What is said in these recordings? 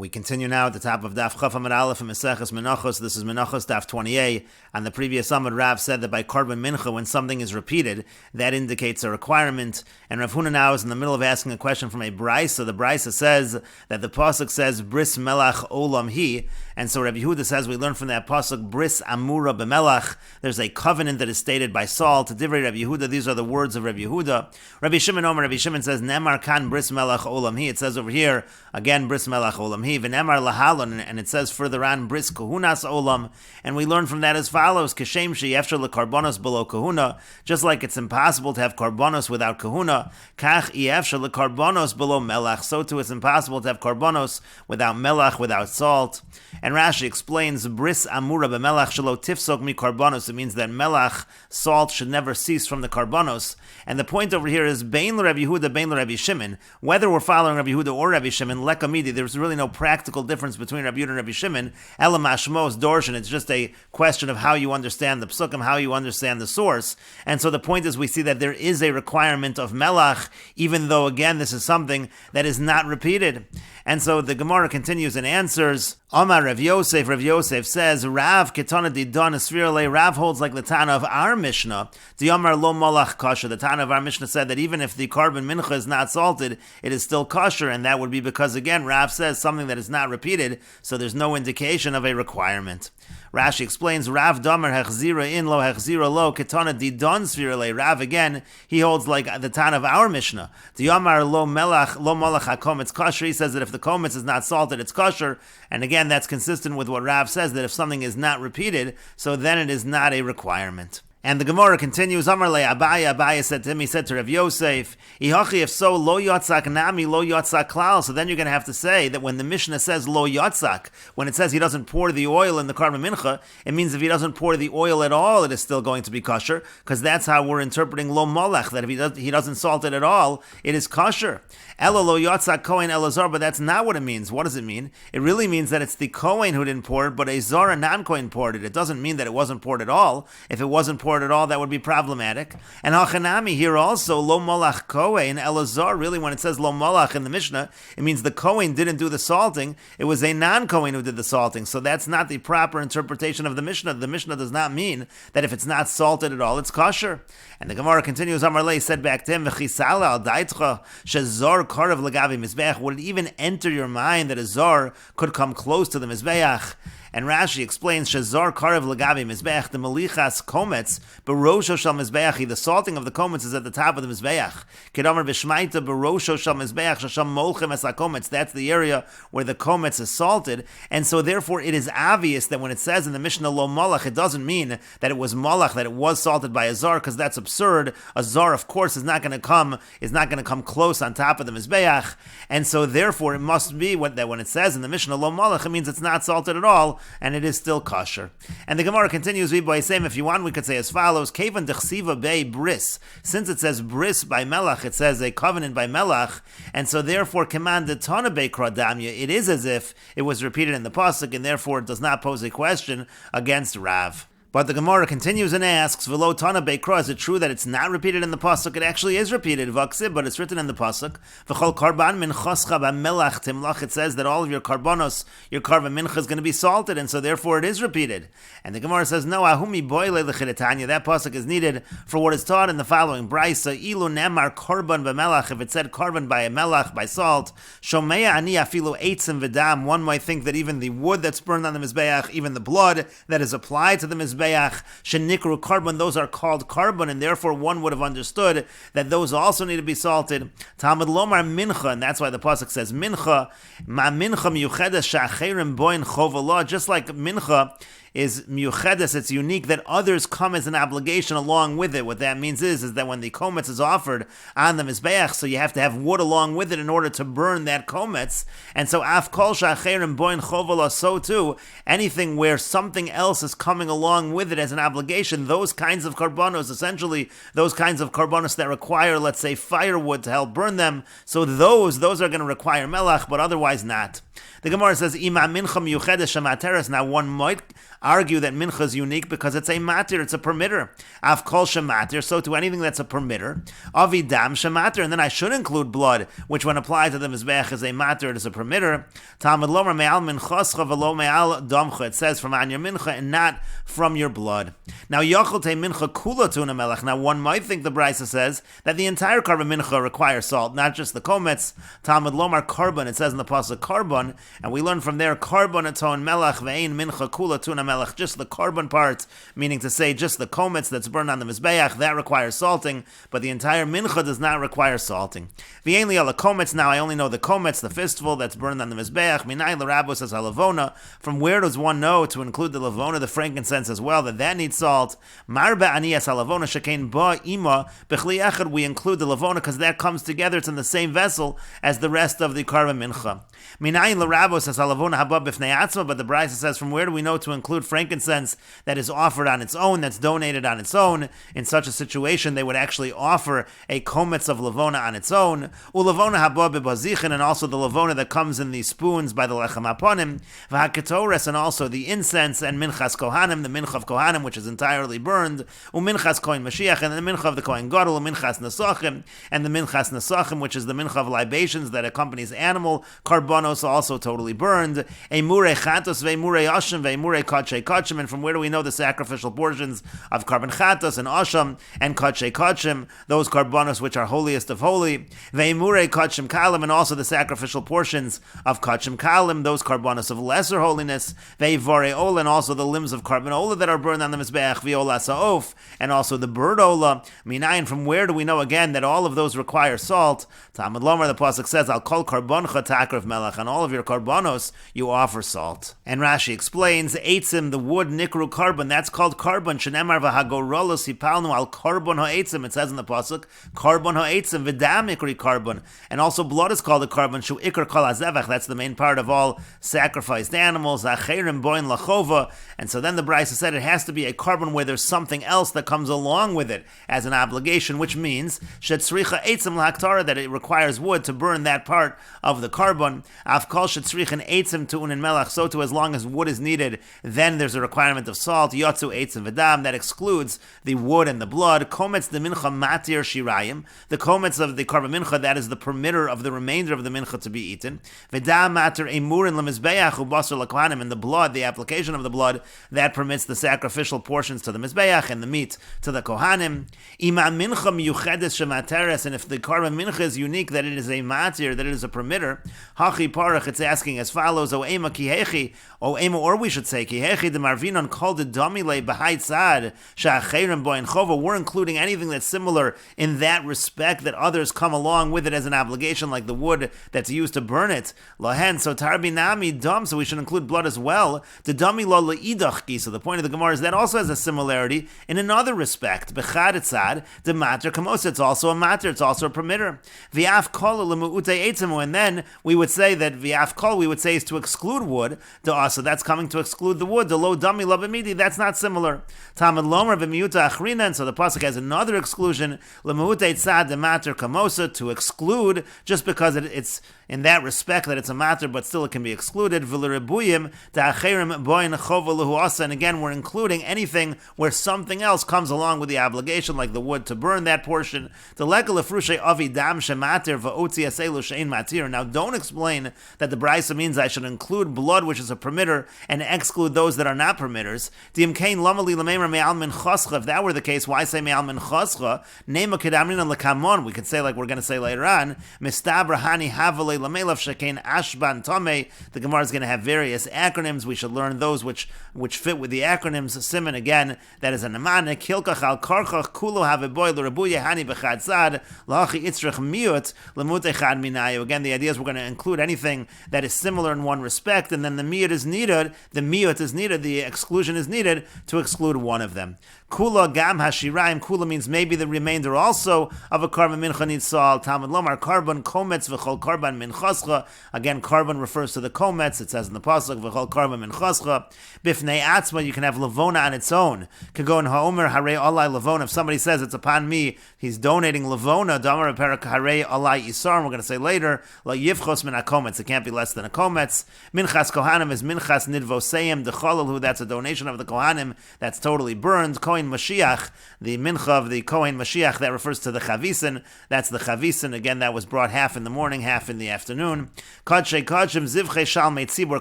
We continue now at the top of Daf Chaf Aleph and Meseches Menachos. This is Menachos Daf 20a. On the previous Amud, Rav said that by Korban Mincha, when something is repeated, that indicates a requirement. And Rav Huna now is in the middle of asking a question from a Brisa. The Brisa says that the pasuk says Bris Melach Olam Hi, and so Rabbi Yehuda says we learn from that pasuk Bris Amura B'Melach. There's a covenant that is stated by Saul to Divrei Rabbi Yehuda. These are the words of Rabbi Yehuda. Rabbi Shimon Omer. Rabbi Shimon says Nemar Kan Bris Melach Olam Hi. It says over here again Bris Melach Olam Hi. V'Nemar Lahalon, and it says further on Bris Kahunas Olam, and we learn from that as follows: Kashem she'efshar lekarbonos below kahuna, just like it's impossible to have karbonos without kahuna. Kach efshar lekarbonos below melach, so too it's impossible to have karbonos without melach, without salt. And Rashi explains Bris Amura b'Melach shelo tifsok mi karbonos. It means that melach, salt, should never cease from the karbonos. And the point over here is Bein l'Rabbi Yehuda, Bein l'Rabbi Shimon. Whether we're following Rabbi Yehuda or Rabbi Shimon, lekamidi, there's really no practical difference between Rabbi Yehuda and Rabbi Shimon. Elamashmos dorshan. It's just a question of how you understand the psukim, how you understand the source. And so the point is, we see that there is a requirement of melach, even though again this is something that is not repeated. And so the Gemara continues and answers. Omar Rav Yosef. Rav Yosef says, Rav ketana didon esvirale. Rav holds like the Tana of our Mishnah. The Omar lo malach kosher. The Tana of our Mishnah said that even if the korban mincha is not salted, it is still kosher, and that would be because again Rav says something that is not repeated, so there's no indication of a requirement. Rashi explains, Rav Damer hechzira in lo hechzira lo ketana didon svirale. Rav again, he holds like the Tana of our Mishnah. The Omar lo malach hakometz kosher. He says that if the kometz is not salted, it's kosher. And again, that's consistent with what Rav says, that if something is not repeated, so then it is not a requirement. And the Gemara continues, Amar le Abaya. Abaya said to him, he said to Rav Yosef, Ihachi, if so, lo yotzak nami, lo yotzak klal. So then you're going to have to say that when the Mishnah says lo yotzak, when it says he doesn't pour the oil in the korban mincha, it means if he doesn't pour the oil at all, it is still going to be kosher, because that's how we're interpreting lo molech, that if he doesn't salt it at all, it is kosher. Elo lo yotzak kohen elazar, but that's not what it means. What does it mean? It really means that it's the kohen who didn't pour it, but a zara non-kohen poured it. It doesn't mean that it wasn't poured at all. If it wasn't poured at all, that would be problematic. And hachanami here also, lo molach kohen elazar. Really, when it says lo molach in the Mishnah, it means the kohen didn't do the salting. It was a non-kohen who did the salting. So that's not the proper interpretation of the Mishnah. The Mishnah does not mean that if it's not salted at all, it's kosher. And the Gemara continues, Amar le said back to him, v'chisala al daitcha shezor karav legavi mizbeach. Would it even enter your mind that a zor could come close to the mizbeach? And Rashi explains, Shazar Karev Lagavi Mizbeach, the Melichas Kometz, Barosho Shal Mizbeachi, the salting of the Kometz is at the top of the Mizbeach. Kedamar Vishmaita, Barosho Shal Mizbeach, Shasham Molchem Es HaKometz, that's the area where the Kometz is salted. And so therefore it is obvious that when it says in the Mishnah Lo Malach, it doesn't mean that it was Malach, that it was salted by a Zar, because that's absurd. A Zar, of course, is not going to come close on top of the Mizbeach. And so therefore it must be that when it says in the Mishnah Lo Malach, it means it's not salted at all, and it is still kosher. And the Gemara continues by saying, if you want, we could say as follows: Kevan dechsiva bei bris. Since it says bris by melach, it says a covenant by melach, and so therefore command the tana bei kradamya. It is as if it was repeated in the pasuk, and therefore it does not pose a question against Rav. But the Gemara continues and asks, V'lo tana beikra, is it true that it's not repeated in the pasuk? It actually is repeated, V'aksib, but it's written in the pasuk. V'chol karban min choscha b'melach timlach. It says that all of your karbanos, your karban mincha, is going to be salted, and so therefore it is repeated. And the Gemara says, no, ahumi boile l'chidetanya. That pasuk is needed for what is taught in the following brisa. Ilu nemar karban b'melach. If it said karban by a melach, by salt, shomea ani afilu eitzim v'dam. One might think that even the wood that's burned on the mizbeach, even the blood that is applied to the mizbeach, shenikru carbon, those are called carbon, and therefore one would have understood that those also need to be salted. Talmud lomar mincha, and that's why the pasuk says mincha, ma mincha miyuchedes she'acherim boin chovalah. Just like mincha is miyuchedes, it's unique that others come as an obligation along with it. What that means is that when the kometz is offered on the mizbeach, so you have to have wood along with it in order to burn that kometz. And so af kol she'acherim boin chovalah, so too anything where something else is coming along with it as an obligation, those kinds of karbanos, essentially those kinds of karbanos that require, let's say, firewood to help burn them, so those are going to require melach, but otherwise not. The Gemara says, Ima mincha miyuchedes shemateres. Now one might argue that mincha is unique because it's a matir, it's a permitter. Av kol shematir, so to anything that's a permitter. Avi dam shematir, and then I should include blood, which when applied to the mizbeach is a matir, it is a permitter. Talmud lomer me'al minchascha v'lo me'al damcha. It says from on your mincha and not from your blood. Now yachol te mincha kula tuna melech. Now one might think the Brisa says that the entire carbon mincha requires salt, not just the kometz. Talmud lomar carbon. It says in the pasuk carbon, and we learn from there carbon aton melech ve'ein mincha kula tuna melech. Just the carbon part, meaning to say just the kometz that's burned on the mizbeach, that requires salting, but the entire mincha does not require salting. Ve'ein li ala kometz. Now I only know the kometz, the fistful that's burned on the mizbeach. Minay l'rabo says halavona. From where does one know to include the lavona, the frankincense as well, that needs salt? Marba aniyas halavona shekain ba ima b'chli echad. We include the lavona because that comes together. It's in the same vessel as the rest of the karban mincha. Minay l'rabo says halavona haba b'fnei atzma. But the Brisa says, from where do we know to include frankincense that is offered on its own, that's donated on its own? In such a situation, they would actually offer a kometz of lavona on its own. Ulavona haba b'bazichin, and also the lavona that comes in the spoons by the lechem aponim. V'haketores, and also the incense, and minchas kohanim, the mincha of kohanim, which is entirely burned. Uminchas kohen mashiach, and the mincha of the kohen gadol, uminchas nesachim, and the minchas nesachim, which is the mincha of libations that accompanies animal karbonos, also totally burned. Emure chatos ve'emure asham ve'emure kachei kachim. And from where do we know the sacrificial portions of karban chatos and asham and kachei kachim, those karbonos which are holiest of holy? Ve'emure kachim kalim, and also the sacrificial portions of kachim kalim, those karbonos of lesser holiness. Ve'ivare ola, and also the limbs of karban ola that are burned on the mizbeach. Ve'ola sa'of, and also the bird ola. Minayin, from where do we know again that all of those require salt? Talmud lomer, the pasuk says, I'll call karboncha takrav melech, on all of your karbonos you offer salt. And Rashi explains, eitzim, the wood, nikru carbon, that's called carbon. Shenemar v'hagorolos hipalnu al carbon ha'eitzim. It says in the pasuk, carbon ha'eitzim v'dam ikri carbon. And also blood is called a carbon. Shu ikr kol hazevach, that's the main part of all sacrificed animals. Acherim boin lachova. And so then the Brisa said it has to be a carbon where there's something else that comes along with it as an obligation, which means shetzricha eitzim lahaktara, that it requires wood to burn that part of the carbon. Afkal shetzrichen eitzim tu'un and melach, so too as long as wood is needed, then there's a requirement of salt. Yotzu eitzim v'dam, that excludes the wood and the blood. Kometz the mincha matir shirayim, the kometz of the carbon mincha, that is the permitter of the remainder of the mincha to be eaten. V'dam matir emurin lemizbeach ubasar lakwanim, and the blood, the application of the blood, that permits the sacrificial portions to the mizbeach and the meat to the kohanim. Ima mincha miyuchedes shemateres, and if the carbon mincha is unique, that it is a matir, that it is a permitter. Hachi parach, it's asking as follows: O ema kihechi, O ema, or we should say kihechi de marvinon called the domile behait sad shacherim boin chova. We're including anything that's similar in that respect, that others come along with it as an obligation, like the wood that's used to burn it. Lahen, so tarbinami dam, so we should include blood as well. The dami lo leidachki. So the point of the Gemara is that also has a similarity in another respect. Bechad etzad the matter kamos. It's also a matter. It's also a permitter. V'af kol lemuute etzimu, and then we would say that v'af kol, we would say, is to exclude wood. So that's coming to exclude the wood. The lo dami lo b'midi, that's not similar. Talmud lomer v'miuta achrina, and so the pasuk has another exclusion. Lemuute etzad the matter kamosa, to exclude, just because it's in that respect that it's a matter, but still it can be excluded. V'leribuyim ta'acherim boin chova lehu asa, and again we're including anything where something else comes along with the obligation, like the wood to burn that portion. The lekel lefrushe avi dam shematir va'otzi aselu shein matir. Now don't explain that the Brisa means I should include blood, which is a permitter, and exclude those that are not permitters. Di'imkein lamali lamemer me'al min choscha. If that were the case, why say me'al min choscha? Nema kedamrina lekamon. We could say, like we're going to say later on, mistabra hani havale lamelav shekain ashban tome. The Gemara is going to have various acronyms. We should learn those which fit with the acronyms. Siman, again, that is a nemanik. Hilkach al karchach kulo have a boy l'rabuye hani b'chad sad lachi itzrich miut lemut echad minayu. Again, the idea is we're going to include anything that is similar in one respect, and then the miut is needed, the exclusion is needed to exclude one of them. Kula gam hashiraim. Kula means maybe the remainder also of a carbon mincha needs salt. Talmud lomar carbon kometz v'chol carbon minchascha. Again, carbon refers to the kometz. It says in the pasuk v'chol carbon minchascha. Bifnei atzma, you can have lavona on its own. Kagon haomer harei alai lavona. If somebody says it's upon me, he's donating lavona. Damar perak harei alai isar. We're going to say later la yivchos min hakometz. It can't be less than a kometz. Minchas kohanim is minchas nidvoseim dechol Mecholelu, that's a donation of the Kohanim, that's totally burned. Kohen Mashiach, the mincha of the Kohen Mashiach, that refers to the Chavisin, that's the Chavisin, again, that was brought half in the morning, half in the afternoon. Kodshei Kodshim, Zivchei Shalmei Tzibur,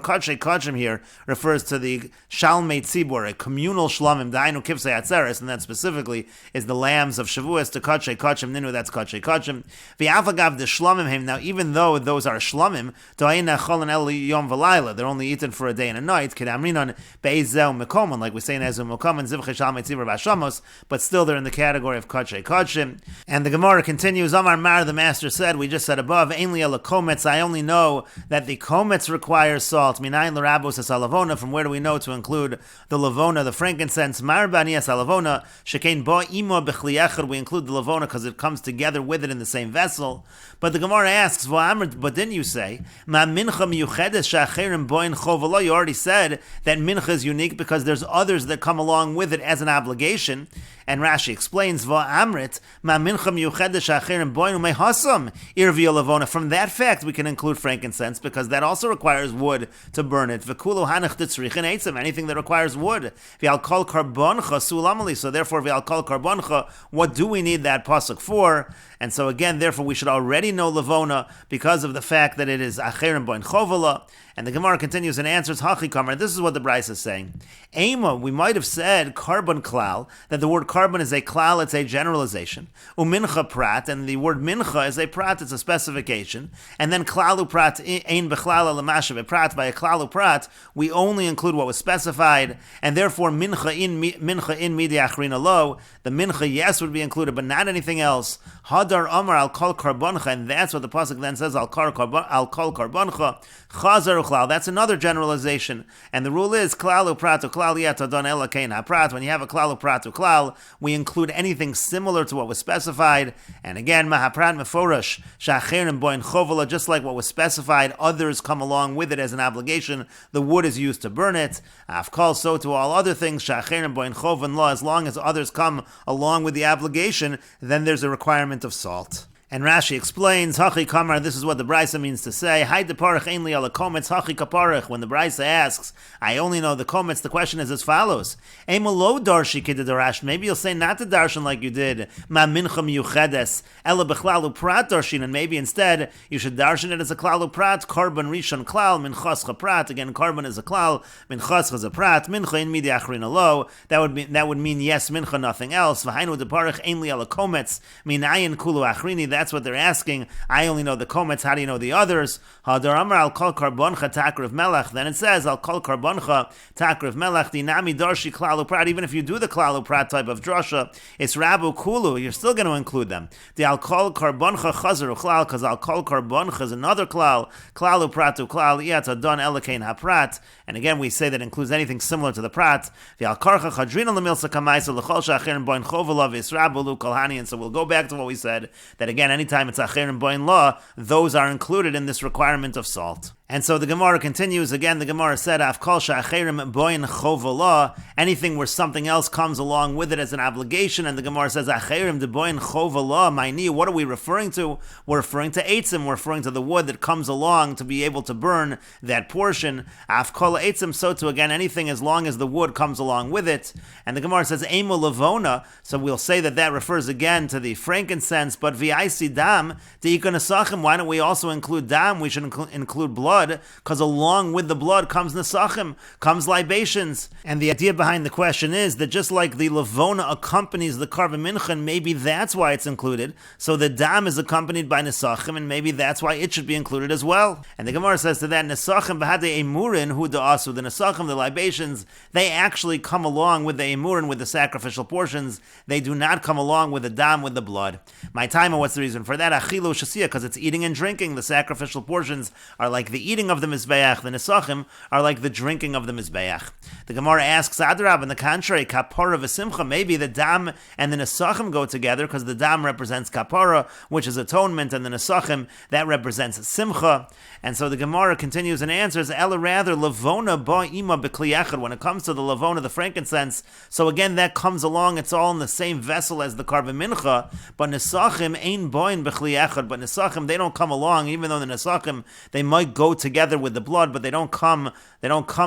Kodshei Kodshim here refers to the Shalmei Tzibur, a communal Shlomim, Dainu Kivsei Atzeres, and that specifically is the lambs of Shavuos, to Kodshei Kodshim Ninu, that's Kodshei Kodshim. V'afagav the Shlomim him, now even though those are Shlomim, To'eina Cholin El Yom V'Layla, they're only eaten for a day and a night, Kedamrinon Be'ezeu Mekomon, like we say in Ezu Mekomon, Zivchei Shalmei Tzibur B'Hashamos, but still they're in the category of Kodshei Kodshim. And the Gemara continues, Amar Mar, the master said, we just said above, Ein li ela kometz, I only know that the kometz requires salt. Minayin l'rabos es alavona, from where do we know to include the lavona, the frankincense? Mar bani es alavona, shekein bo imo b'chli echad, we include the lavona because it comes together with it in the same vessel. But the Gemara asks, but didn't you say, ma mincha miyuchedes she'acherim boin chovalo? You already said that mincha is unique because there's others that come along with it as an obligation. And Rashi explains, Va'amrit, ma mincha miyuchedes she'acherim boin umehasam irvia lavona. From that fact, we can include frankincense because that also requires wood to burn it. V'kulu hanach tetzrichin eitzim, anything that requires wood. V'al kol karboncha sulamali. So therefore, v'al kol karboncha, what do we need that pasuk for? And so again, therefore, we should already know lavona because of the fact that it is acherim boin chovala. And the Gemara continues and answers, Hachi Kamar, this is what the Bryce is saying. Ema, we might have said carbon klal, that the word carbon is a klal, it's a generalization. Umincha prat, and the word mincha is a prat, it's a specification. And then klalu prat, ein bechlal alamashav prat, by a klalu prat, we only include what was specified, and therefore mincha in midi achrina lo, the mincha yes would be included, but not anything else. Hadar Amar al kol karboncha, and that's what the pasuk then says, al kol karboncha, chazar uklal. That's another generalization, and the rule is klalu prat uklal yet adon ela kein haprat. When you have a klalu prat uklal, we include anything similar to what was specified. And again, mahaprat meforash shacherim boin chovala, just like what was specified, others come along with it as an obligation. The wood is used to burn it. Afkal, so to all other things, shacherim boin chovan law. As long as others come along with the obligation, then there's a requirement of salt. And Rashi explains, Hachi Kamar, this is what the Brisa means to say, Hai de parach ein li ala kometz, Hachi kaparach. When the Brisa asks, I only know the kometz, the question is as follows. Ema lo darshi kid darash. Maybe you'll say not the darshan like you did. Ma mincha miyuchedes, ela bechlalu prat darshin. And maybe instead, you should darshan it as a klalu prat, korban rishon klal, minchascha prat. Again, korban is a klal, minchascha is a prat, mincha in midi achrina lo. That would mean yes, mincha, nothing else. V'hainu de parach ein li ala kometz, minayin kulu achrini. That's what they're asking. I only know the kometz. How do you know the others? Hadar Amar al kol karboncha takriv melech. Then it says al kol karboncha takriv melech dinami darshi klalu prat. Even if you do the klalu prat type of drasha, it's rabu kulu. You're still going to include them. The al kol karboncha chazar uklal, because al kol karboncha is another klal. Klalu pratu klal yet adon elikein haprat. And again, we say that includes anything similar to the prat. The al karcha chadrina lemilsa kamaisa lechol shachirin boin chovalav israbulu kolhani. And so we'll go back to what we said, that again, anytime it's acherim boin law, those are included in this requirement of salt. And so the Gemara continues. Again, the Gemara said, Af kol she'acherim boin chovala, anything where something else comes along with it as an obligation. And the Gemara says, Acherim de boin chovala, maini. What are we referring to? We're referring to eitzim. We're referring to the wood that comes along to be able to burn that portion. Af kol eitzim, so to again, anything as long as the wood comes along with it. And the Gemara says, Emo lavona, so we'll say that that refers again to the frankincense, but v'aisi dam, de'ikon asachim, why don't we also include dam? We should include blood, because along with the blood comes nesachim, comes libations. And the idea behind the question is that just like the lavona accompanies the karban mincha, maybe that's why it's included. So the dam is accompanied by nesachim, and maybe that's why it should be included as well. And the Gemara says to that, nesachim b'hadei emurin hu da'asu, the nesachim, the libations, they actually come along with the emurin, with the sacrificial portions. They do not come along with the dam, with the blood. My time, what's the reason for that? Achilu shasiya, because it's eating and drinking. The sacrificial portions are like the eating of the mizbeach. The nesachim are like the drinking of the mizbeach. The Gemara asks, Adrab, on the contrary, kapara v'simcha, maybe the dam and the nesachim go together, because the dam represents kapara, which is atonement, and the nesachim, that represents simcha. And so the Gemara continues and answers, Ella rather, lavona ba ima b'kli echad, when it comes to the lavona, the frankincense, so again, that comes along, it's all in the same vessel as the karban mincha, but nesachim ein boin b'kli echad, but nesachim, they don't come along, even though the nesachim, they might go together with the blood, but they don't come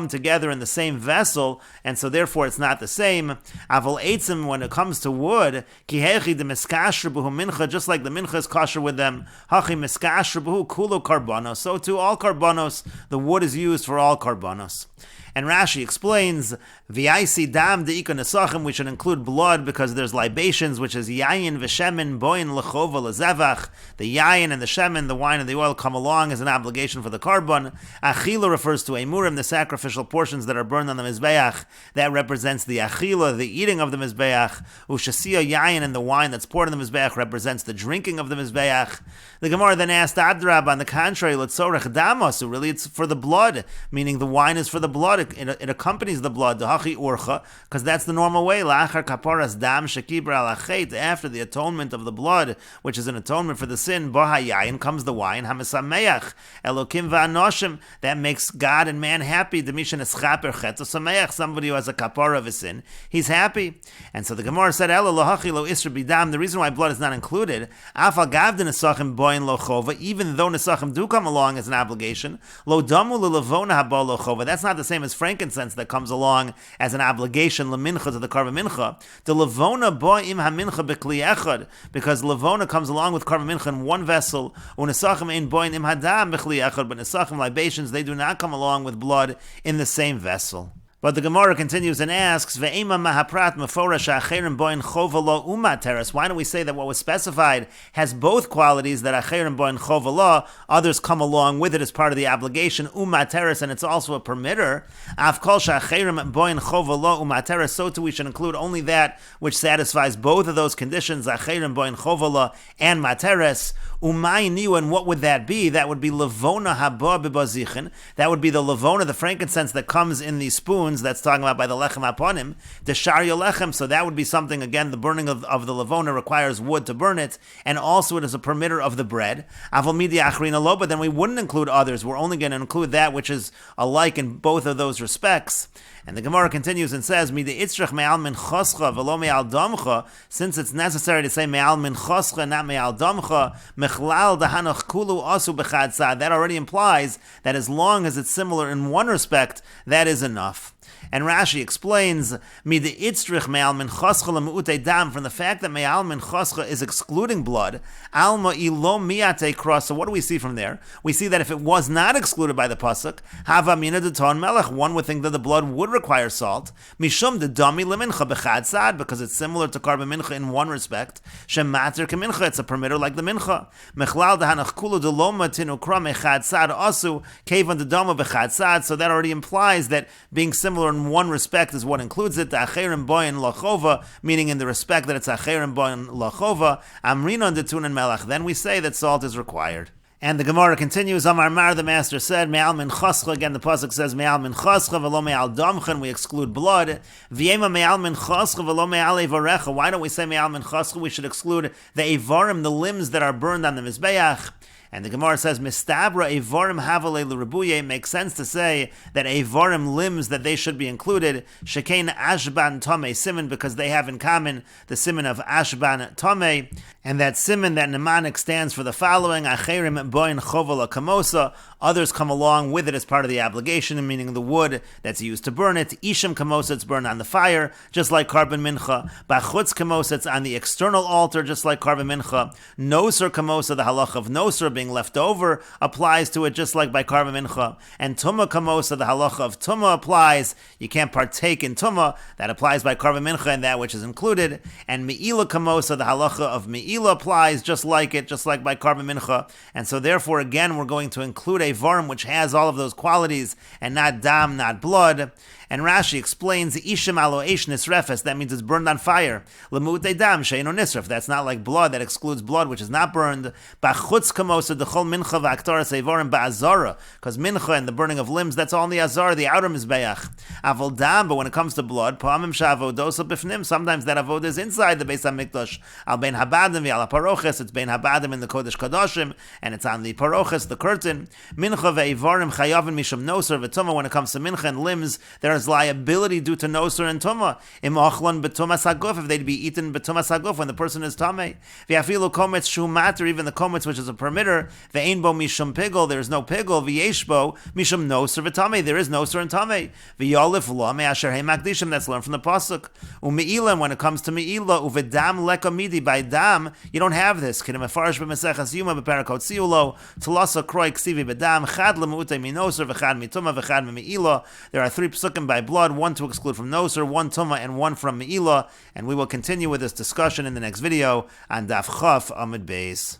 together in the same vessel, and so therefore it's not the same. Avol eitzim, when it comes to wood, kihechi de miskashra b'hu mincha, just like the mincha is kosher with them, hachi miskashra b'hu kulo karbanos, so too all karbanos, the wood is used for all karbanos. And Rashi explains, V'yaisi dam de'ika nesachim, we should include blood because there's libations, which is yayin v'shemen boin lechova lezevach. The yayin and the shemen, the wine and the oil, come along as an obligation for the carbon. Achila refers to emurim, the sacrificial portions that are burned on the mizbeach. That represents the achila, the eating of the mizbeach. Ushasiya yayin, and the wine that's poured on the mizbeach represents the drinking of the mizbeach. The Gemara then asked Adrab, on the contrary, letzorech damos, really it's for the blood, meaning the wine is for the blood. It accompanies the blood, the hachi urcha, because that's the normal way. La'achar kaparas dam shekibra alachet, after the atonement of the blood, which is an atonement for the sin, bahayayin, comes the wine, hamisameach, elokim va'anoshim, that makes God and man happy. Demishan eschaper cheto sameach, somebody who has a kapara of a sin, he's happy. And so the Gemara said, Elo lo hachi lo isra bidam, the reason why blood is not included, afal gavdin nesachim boin lo chova, even though nesachim do come along as an obligation, lo damu lelavona haba lo chova, that's not the same as frankincense that comes along as an obligation lemincha to the karban mincha. The levona bo im hamincha bekli echad, because levona comes along with karban mincha in one vessel. Unesachim ein boin im hadam bekli echad, but nesachim libations, they do not come along with blood in the same vessel. But the Gemara continues and asks, Ve'ema mahaprat meforash acherim boin chova lo umateres. Why don't we say that what was specified has both qualities, that acherim boin chova lo, others come along with it as part of the obligation, umateres, and it's also a permitter. Av kol she'acherim boin chova lo umateres, so too we should include only that which satisfies both of those conditions, acherim boin chova lo and materes. Umayniu, and what would that be? That would be levona haba b'bazichin. That would be the levona, the frankincense that comes in these spoons, that's talking about by the lechem aponim, the sharyo lechem, so that would be something, again, the burning of the levona requires wood to burn it, and also it is a permitter of the bread. Avol midi achrina lo, but then we wouldn't include others, we're only going to include that which is alike in both of those respects. And the Gemara continues and says, Midi itzrach me'al min choscha v'lo me'al damcha, since it's necessary to say me'al min choscha, not me'al damcha, mechlal dahanoch kulu asu b'chad sad, that already implies that as long as it's similar in one respect, that is enough. And Rashi explains, Midi itzrich me'al min choscha le'mu'utei dam, from the fact that me'al min choscha is excluding blood, alma ilo mi'atei kros, so what do we see from there? We see that if it was not excluded by the pasuk, hava mina deton melech, one would think that the blood would require salt, mishum de dami lemincha b'chad sad, because it's similar to karban mincha in one respect, shemater kemincha, it's a permitter like the mincha, mechlal dehanach kulu de loma tinukra mechad sad asu, kevan de dama b'chad sad, so that already implies that being similar in one respect is what includes it, the acherim boin lachova, meaning in the respect that it's acherim boin lachova, amrinon de tunan melech, then we say that salt is required. And the Gemara continues, Amar Mar, the master said, Me'al min choscha, again the pasuk says, Me'al min choscha v'lo me'al damchen, we exclude blood. V'yema me'al min choscha v'lo me'al evarecha, why don't we say Me'al min choscha? We should exclude the evarim, the limbs that are burned on the mizbeach. And the Gemara says, Mistabra evarim havale l'rebuye, makes sense to say that evarim, limbs, that they should be included. Shekein ashban tomei siman, because they have in common the siman of ashban tomei, and that siman, that mnemonic, stands for the following: acherim boin chovel kamosa. Others come along with it as part of the obligation, meaning the wood that's used to burn it. Isham kamosa, it's burned on the fire, just like karban mincha. Bachutz kamosa, it's on the external altar, just like karban mincha. Noser kamosa, the halach of noser, being left over, applies to it, just like by karban mincha. And tumma kamosa, the halacha of tumma, applies. You can't partake in tumma, that applies by karban mincha and that which is included. And me'ila kamosa, the halacha of me'ila, applies just like by karban mincha. And so therefore, again, we're going to include a varim which has all of those qualities, and not dam, not blood. And Rashi explains, Isham alo eish nisrefes, that means it's burned on fire. Lemutei dam she'eino nisref, that's not like blood, that excludes blood which is not burned. Bachutz kamosa dechol mincha v'aktaras evarim ba'azara, because mincha and the burning of limbs, that's all in the azar, the outer mizbeach. Avol dam, but when it comes to blood, pa'amim sha'avodosa b'fnim, sometimes that avod is inside the Beis HaMikdash. Al bein habadim v'al paroches, it's bein habadim in the Kodesh Kadoshim, and it's on the paroches, the curtain. Mincha ve'evarim chayavin misham noser v'tuma, when it comes to mincha and limbs, they're there's liability due to noser and tuma. Im ochlan betumas haguf, if they'd be eaten betumas haguf when the person is tamei. V'afilu kometz shu matter, even the kometz which is a permitter. Ve'ein bo mishum pigel, there is no pigel. V'yesh bo mishum noser v'tamei, there is noser and tamei. V'yolif lo me'asher he makdishim, that's learned from the pasuk. U'me'ilam, when it comes to me'ilah, u'vedam leka midi, by dam, you don't have this. K'nem efarish b'meseches yuma b'parakot siulo, tulasa kroi ksivi b'dam, chad le'mu'utei minoser, v'chad mituma, v'chad me'ilah. There are 3 psukim by blood, 1 to exclude from noser, 1 tuma, and 1 from me'ilah. And we will continue with this discussion in the next video on Daf Chaf Amud Beis.